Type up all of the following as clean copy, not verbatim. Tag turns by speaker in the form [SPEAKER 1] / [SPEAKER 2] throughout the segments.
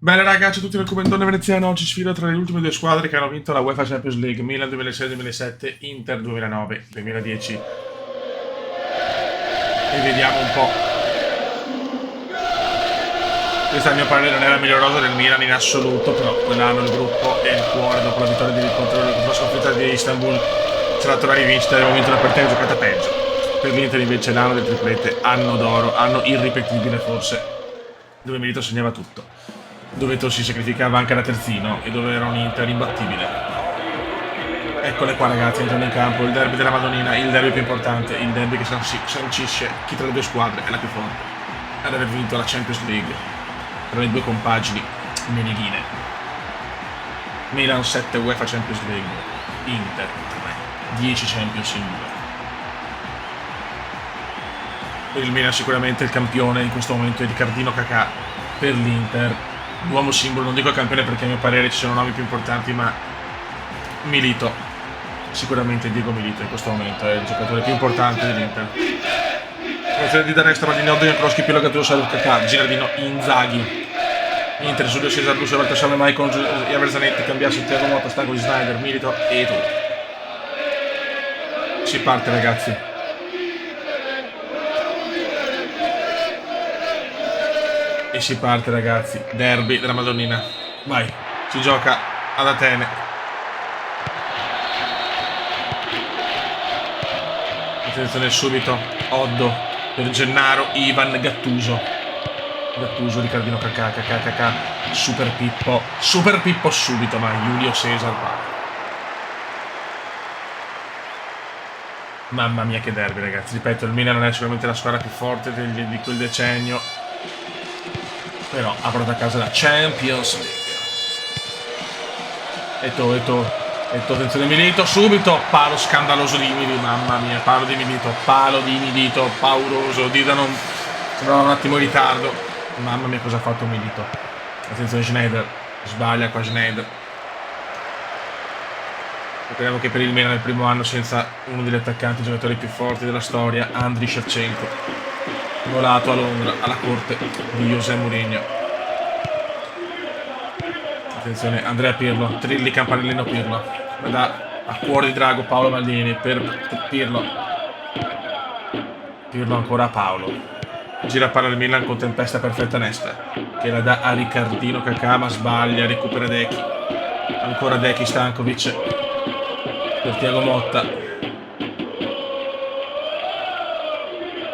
[SPEAKER 1] Bene ragazzi, tutti nel commentone veneziano. Oggi sfida tra le ultime due squadre che hanno vinto la UEFA Champions League, Milan 2006-2007, Inter 2009-2010. E vediamo un po'. Questa a mio parere non è la miglior rosa del Milan in assoluto, però quell'anno il gruppo e il cuore dopo la vittoria contro la sconfitta di Istanbul c'è la torre rivincita, abbiamo vinto una partita giocata peggio. Per l'Inter invece l'anno del triplete, anno d'oro, anno irripetibile forse, dove Milito segnava tutto, dove si sacrificava anche da terzino e dove era un Inter imbattibile. Eccole qua ragazzi, entrando in campo, il derby della Madonnina, il derby più importante, il derby che sancisce chi tra le due squadre è la più forte ad aver vinto la Champions League tra le due compagini meneghine. Milan 7 UEFA Champions League, Inter 3, 10 Champions in 2. Per il Milan sicuramente il campione in questo momento è Ricardino Kakà, per l'Inter l'uomo simbolo, non dico il campione perché a mio parere ci sono nomi più importanti, ma Milito, sicuramente Diego Milito in questo momento è il giocatore più importante dell'Inter. Di destra Maldini, Jankowski, Pirlo, Gattuso, Salvo, Kakà, Girardino, Inzaghi. Inter, Giulio Cesar, Lucio, Baltasar, Maicon, Javier Zanetti, Cambiasso, Thiago Motta, Stanco, Snyder, Milito e tu. Si parte ragazzi. E si parte ragazzi, derby della Madonnina. Vai, si gioca ad Atene. Attenzione subito, Oddo per Gennaro, Ivan, Gattuso, Ricardino, Kakà, Super Pippo subito, ma Giulio Cesar va. Mamma mia che derby ragazzi, ripeto, il Milan non è sicuramente la squadra più forte di quel decennio, però ha portato a casa la Champions League. E attenzione Milito, subito, palo scandaloso di Milito, mamma mia, palo di Milito, pauroso, Dida sembrava un attimo in ritardo, mamma mia cosa ha fatto Milito. Attenzione Schneider, sbaglia qua Schneider. Ricordiamo che per il Milan è il primo anno senza uno degli attaccanti giocatori più forti della storia, Andriy Shevchenko, volato a Londra, alla corte di José Mourinho. Attenzione, Andrea Pirlo, Trilli, Campanellino Pirlo. Da a cuore di drago Paolo Maldini per Pirlo. Pirlo ancora a Paolo. Gira palla al Milan con tempesta perfetta Nesta, che la dà a Ricardino Kakà, ma sbaglia, recupera Dechi. Ancora Dechi, Stankovic per Thiago Motta.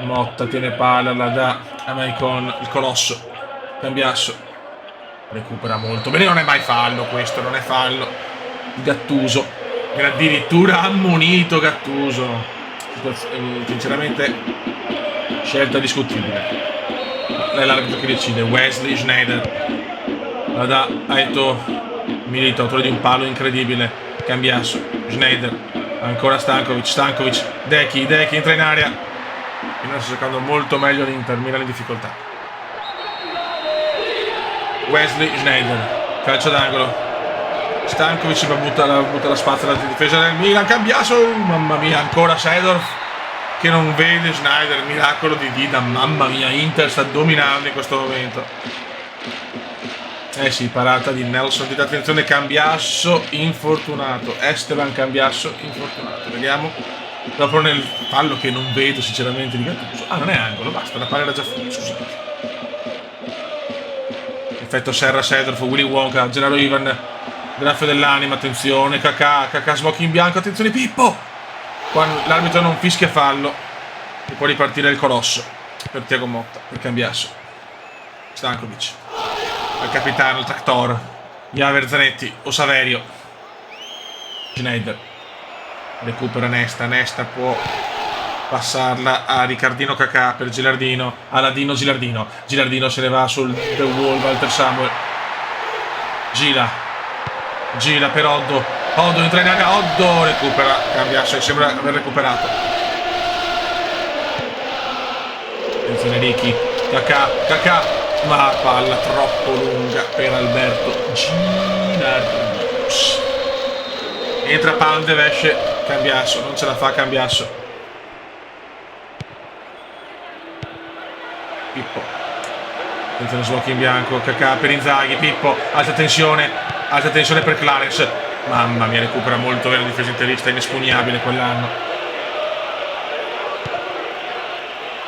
[SPEAKER 1] Motta tiene palla, la dà a Maicon, il colosso. Cambiasso. Recupera molto bene, non è mai fallo questo, non è fallo. Gattuso, era addirittura ammonito Gattuso. Sinceramente scelta discutibile. È l'arbitro che decide. Wesley Schneider la dà a Eto'o, Milito, autore di un palo incredibile. Cambiasso, Schneider, ancora Stankovic, Dechi entra in area. Milan sta giocando molto meglio l'Inter, Milan in difficoltà. Wesley Schneider, calcio d'angolo. Stankovic butta la spazzola di difesa del Milan, Cambiasso, mamma mia, ancora Seedorf che non vede Schneider, miracolo di Dida, mamma mia, Inter sta dominando in questo momento. Sì, parata di Nelson Dida, attenzione Cambiasso, infortunato, Esteban Cambiasso, infortunato, vediamo, dopo nel fallo che non vedo sinceramente di Gattuso, non è angolo, basta, la palla era già fuori, scusate. Effetto Serra, Seedorf, Willy Wonka, Gennaro Ivan, graffio dell'anima, attenzione, Kakà smocchi in bianco, attenzione Pippo! Quando l'arbitro non fischia fallo e può ripartire il colosso per Thiago Motta, per Cambiasso. Stankovic, il capitano, il tractor, Javier Zanetti o Saverio. Schneider recupera Nesta può passarla a Ricardino Kakà per Gilardino, Aladino Gilardino se ne va sul The Wall, Walter Samuel, gira per Oddo entra in area, Oddo recupera, Cambiasso sembra aver recuperato. Attenzione Ricky, Kakà, ma palla troppo lunga per Alberto Ginardus. Entra Pandev, esce Cambiasso, non ce la fa Cambiasso. Pippo Attenzione sblocchi in bianco, Kakà per Inzaghi, Pippo, alta tensione per Clarence. Mamma mia, recupera molto bene la difesa interista, inespugnabile quell'anno.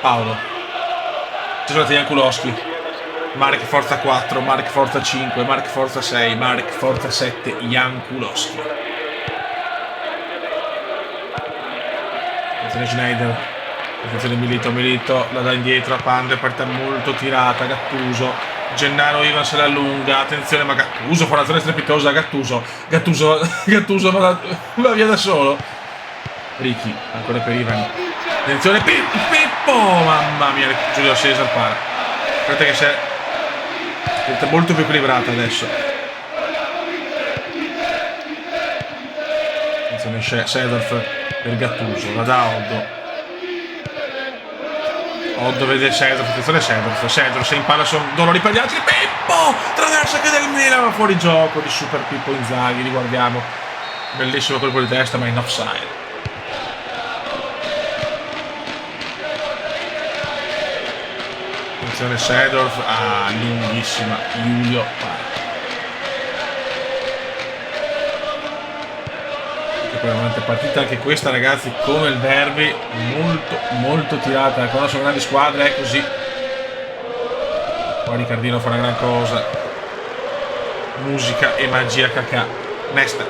[SPEAKER 1] Paolo. Cesare Jankulowski. Mark forza 4, Mark forza 5, Mark forza 6, Mark forza 7, Jankulowski. Attenzione Schneider. Attenzione Milito, la dà indietro a Pande, partita molto tirata, Gattuso, Gennaro Ivan se la allunga, attenzione ma Gattuso fa un'azione strepitosa, Gattuso va via da solo. Ricky, ancora per Ivan, attenzione Pippo, mamma mia, Giulio Cesar para. Aspetta che c'è molto più equilibrata adesso. Attenzione Sedorf per Gattuso, la da Oddo vede Sedorf, attenzione Sedorf se impalla sono dolori per gli altri, Pippo, traversa che del Milan, fuori gioco di Super Pippo Inzaghi, li guardiamo, bellissimo colpo di testa ma in offside. Attenzione Sedorf, lunghissima, Giulio veramente partita anche questa ragazzi come il derby, molto tirata, quando sono grandi squadre è così. Poi Riccardino fa una gran cosa, musica e magia Kakà. Nesta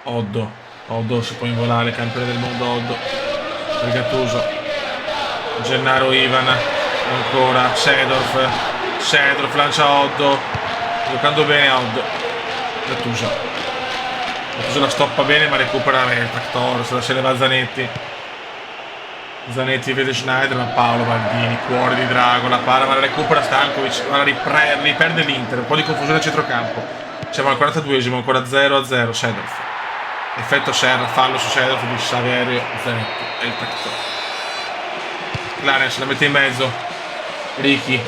[SPEAKER 1] Oddo si può involare, campione del mondo Oddo per Gattuso, Gennaro Ivan ancora, Sedorf lancia Oddo, giocando bene Oddo. Gattuso la stoppa bene ma recupera il Tractor, se ne va Zanetti vede Schneider ma Paolo Maldini, cuore di drago, la para ma la recupera Stankovic, ma la riperde l'Inter, un po' di confusione a centrocampo, siamo al 42esimo, ancora 0-0, Sedorf, effetto Serra, fallo su Sedorf di Saverio Zanetti e il Tractor. Clarence la mette in mezzo, Ricky,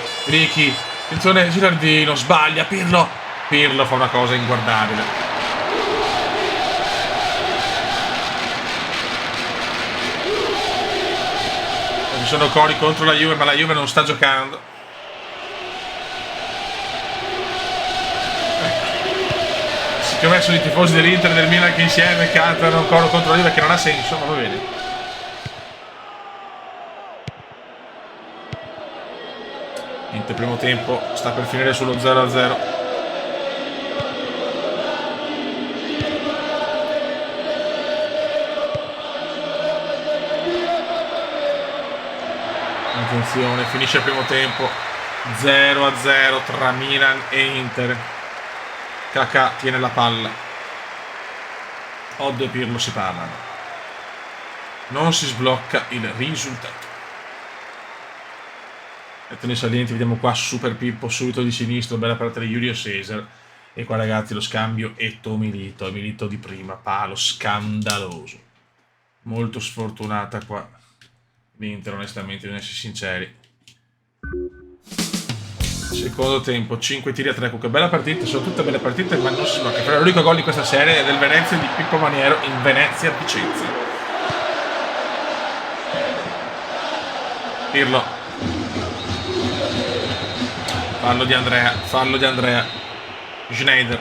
[SPEAKER 1] attenzione Girardino, sbaglia, Pirlo fa una cosa inguardabile. Ci sono cori contro la Juve, ma la Juve non sta giocando. Si che ho messo i tifosi dell'Inter e del Milan che insieme cantano un coro contro la Juve che non ha senso, ma va bene. Inter primo tempo sta per finire sullo 0-0. Attenzione, finisce il primo tempo 0-0 tra Milan e Inter. Kakà tiene la palla, Oddo e Pirlo si parlano, non si sblocca il risultato. E tenere salienti, vediamo qua Super Pippo subito di sinistro, bella parte di Giulio Cesar, e qua ragazzi lo scambio Eto'o Milito di prima, palo scandaloso, molto sfortunata qua l'Inter, onestamente, bisogna essere sinceri. Secondo tempo, 5 tiri a 3, che bella partita, sono tutte belle partite, ma non si blocca. Però l'unico gol di questa serie è del Venezia di Pippo Maniero in Venezia Vicenza. Pirlo. Fallo di Andrea. Schneider.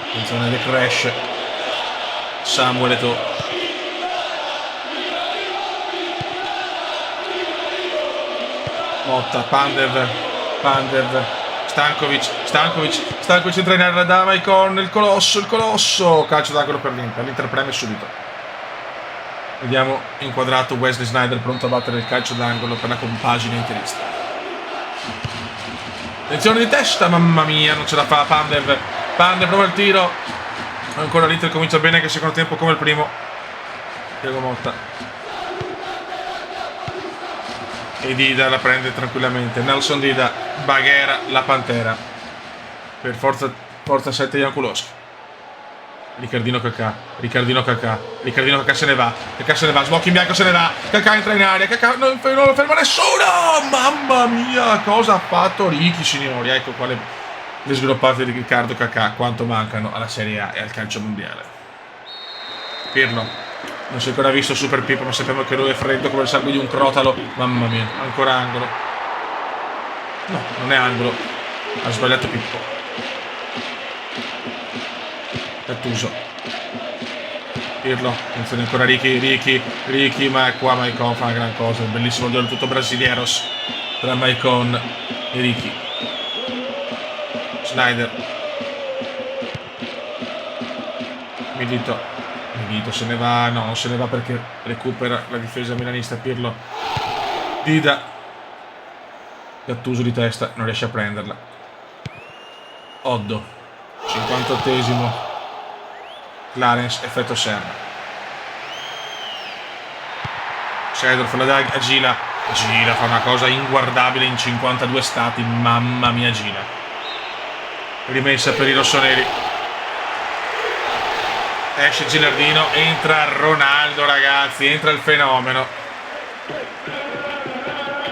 [SPEAKER 1] Attenzione, The Crash. Samuel Eto'o. Motta, Pandev, Stankovic entra in area da Maicon, il colosso, calcio d'angolo per l'Inter preme subito. Vediamo inquadrato Wesley Sneijder pronto a battere il calcio d'angolo per la compagine interista. Attenzione di testa, mamma mia, non ce la fa Pandev prova il tiro, ancora l'Inter comincia bene, che secondo tempo come il primo. Diego Motta. E Dida la prende tranquillamente, Nelson Dida, Baghera, la Pantera, per forza 7 Jankulowski, Riccardino Kakà se ne va, sblocchi in bianco, se ne va, Kakà entra in aria, Kakà non lo ferma nessuno, mamma mia, cosa ha fatto Ricky, signori, ecco qua le sviluppate di Riccardo Kakà, quanto mancano alla Serie A e al calcio mondiale. Pirlo, Non si è ancora visto Super Pippo, ma sappiamo che lui è freddo come il sangue di un crotalo. Mamma mia, ancora angolo. No, non è angolo. Ha sbagliato Pippo. Gattuso. Pirlo, attenzione ancora Ricky, ma qua Maicon fa una gran cosa. Un bellissimo duello tutto brasileros tra Maicon e Ricky. Snyder. Milito se ne va, no, non se ne va perché recupera la difesa milanista. Pirlo. Dida. Gattuso di testa, non riesce a prenderla. Oddo. 58esimo. Clarence, effetto Serra. Seedorf la dà a Gila. Gila fa una cosa inguardabile in 52 stati. Mamma mia Gila. Rimessa per i rossoneri. Esce Gilardino, entra Ronaldo ragazzi, entra il fenomeno.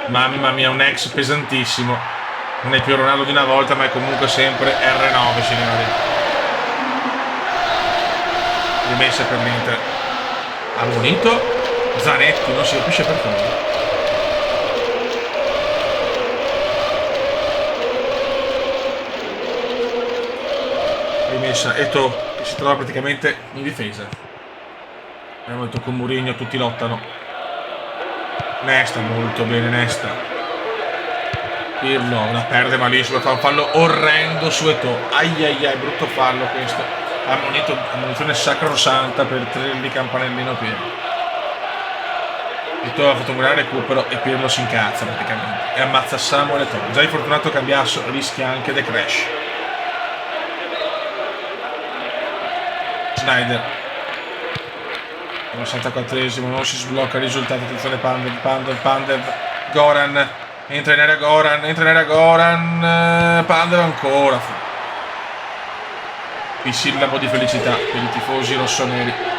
[SPEAKER 1] Mamma mia, un ex pesantissimo. Non è più Ronaldo di una volta, ma è comunque sempre R9 signori. Rimessa per l'Inter. Ammonito Zanetti, non si capisce per cosa. Rimessa Eto'o che si trova praticamente in difesa. Abbiamo detto con Mourinho tutti lottano. Nesta, molto bene Nesta. Pirlo la perde malissimo, fa un fallo orrendo su Eto'o. Ai, brutto fallo questo. Ammonito, ammonizione sacrosanta per Trelli campanellino pieno. Eto'o ha fatto un gran recupero e Pirlo si incazza praticamente e ammazza Samuel Eto'o. Già infortunato Cambiasso rischia anche The Crash. Snyder al 64esimo, non si sblocca il risultato. Attenzione Pandev. Goran entra in area, Goran, Pandev ancora. Bisillabo di felicità per i tifosi rossoneri.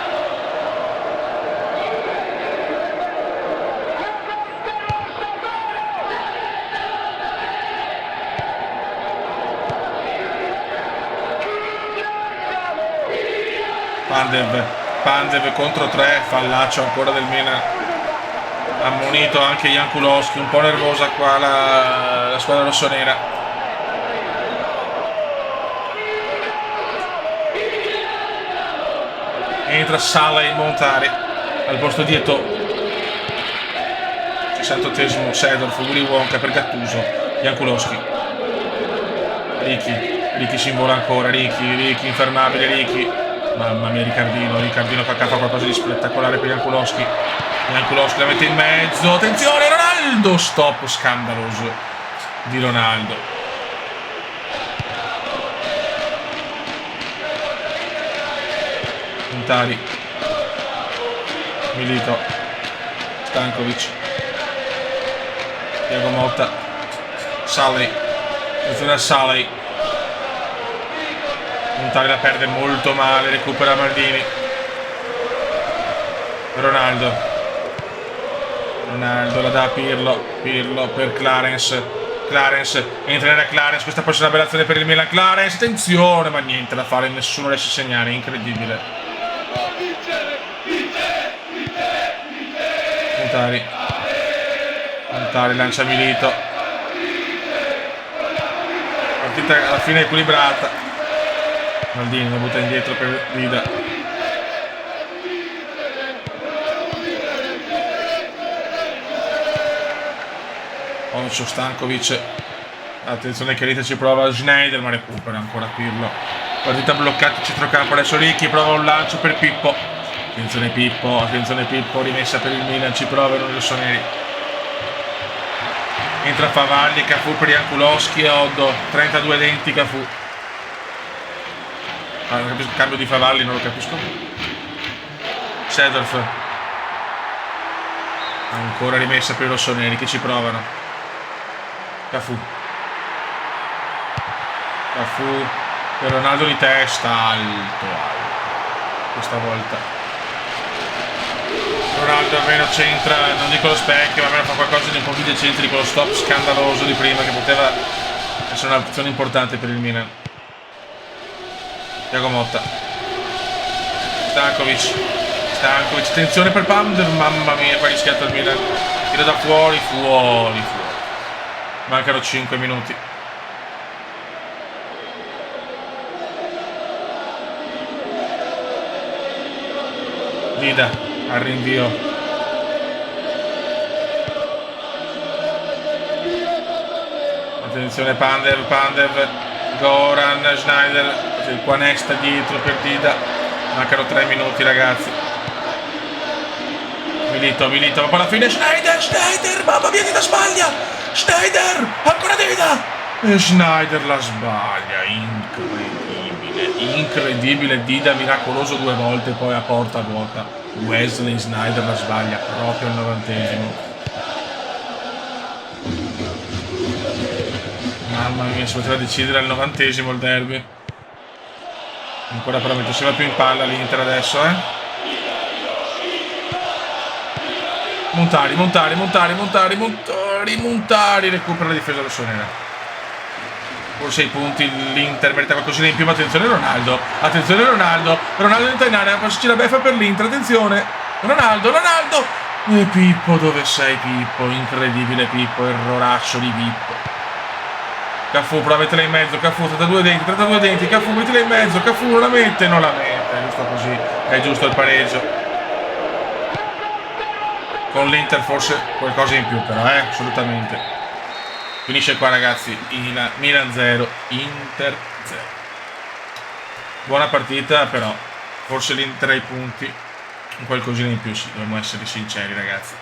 [SPEAKER 1] Pandev contro 3, fallaccio ancora del Milan. Ammonito anche Jankulowski, un po' nervosa qua la squadra rossonera. Entra Sala in Montari al posto di Eto'o. 68esimo Seedorf, Willy Wonka per Gattuso. Jankulowski. Ricky si invola ancora, Ricky infermabile, Ricky. Mamma mia Ricardino fa qualcosa di spettacolare per Jankulowski la mette in mezzo, attenzione Ronaldo, stop scandaloso di Ronaldo. Montari, Milito, Stankovic, Thiago Motta, Saleh, attenzione a Saleh. Montari la perde molto male, recupera Maldini. Ronaldo la dà a Pirlo per Clarence, entra nella Clarence, questa può essere una bella azione per il Milan. Clarence, attenzione, ma niente da fare, nessuno riesce a segnare, incredibile. Montari lancia Milito. Partita alla fine equilibrata. Maldini la butta indietro per Dida. Oncio, Stankovic. Attenzione che Rita ci prova Schneider, ma recupera ancora Pirlo. Partita bloccata, centrocampo, adesso Ricky prova un lancio per Pippo. Attenzione Pippo, rimessa per il Milan, ci provano i rossoneri. Entra Favalli, Cafu per Jankulowski e Oddo. 32 denti Cafu. Non capisco il cambio di Favalli, non lo capisco. Seedorf. Ancora rimessa per i rossoneri che ci provano. Cafu per Ronaldo di testa, alto. Questa volta Ronaldo almeno centra, non dico lo specchio, ma almeno fa qualcosa di un po' più decente di quello stop scandaloso di prima che poteva essere un'opzione importante per il Milan. Thiago Motta, Stankovic, attenzione per Pandev, mamma mia, qua rischiato il Milan. Tira da fuori. Mancano 5 minuti. Dida, al rinvio. Attenzione Pandev, Goran, Schneider, il Quanesta dietro per Dida. Mancano 3 minuti, ragazzi. Milito, ma poi alla fine Schneider, mamma mia, Dida sbaglia. Schneider, ancora Dida. E Schneider la sbaglia, incredibile, Dida miracoloso 2 volte, poi a porta vuota. Wesley Sneijder la sbaglia proprio al 90esimo. Mamma mia, si poteva decidere al 90esimo il derby. Ancora però si va più in palla l'Inter adesso, Montari, recupera la difesa rossonera. Por 6 punti, l'Inter merita qualcosina in più, ma attenzione Ronaldo entra in area, passaci la beffa per l'Inter, attenzione, Ronaldo, e Pippo, dove sei Pippo, incredibile Pippo, erroraccio di Pippo. Cafu, prova a metterla in mezzo, Cafu, 32 denti, Cafu, mettila in mezzo, Cafu non la mette, è giusto così, è giusto il pareggio. Con l'Inter forse qualcosa in più però, assolutamente. Finisce qua, ragazzi, Milan 0, Inter 0. Buona partita, però forse l'Inter ha i punti, un qualcosina in più, sì, dobbiamo essere sinceri, ragazzi.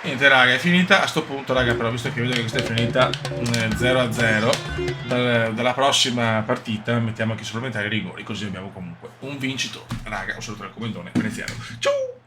[SPEAKER 1] Niente, raga, è finita a sto punto, raga, però visto che vedo che questa è finita 0-0, dalla prossima partita mettiamo anche supplementari i rigori, così abbiamo comunque un vincitore. Raga, un saluto dal comandone veneziano. Ciao!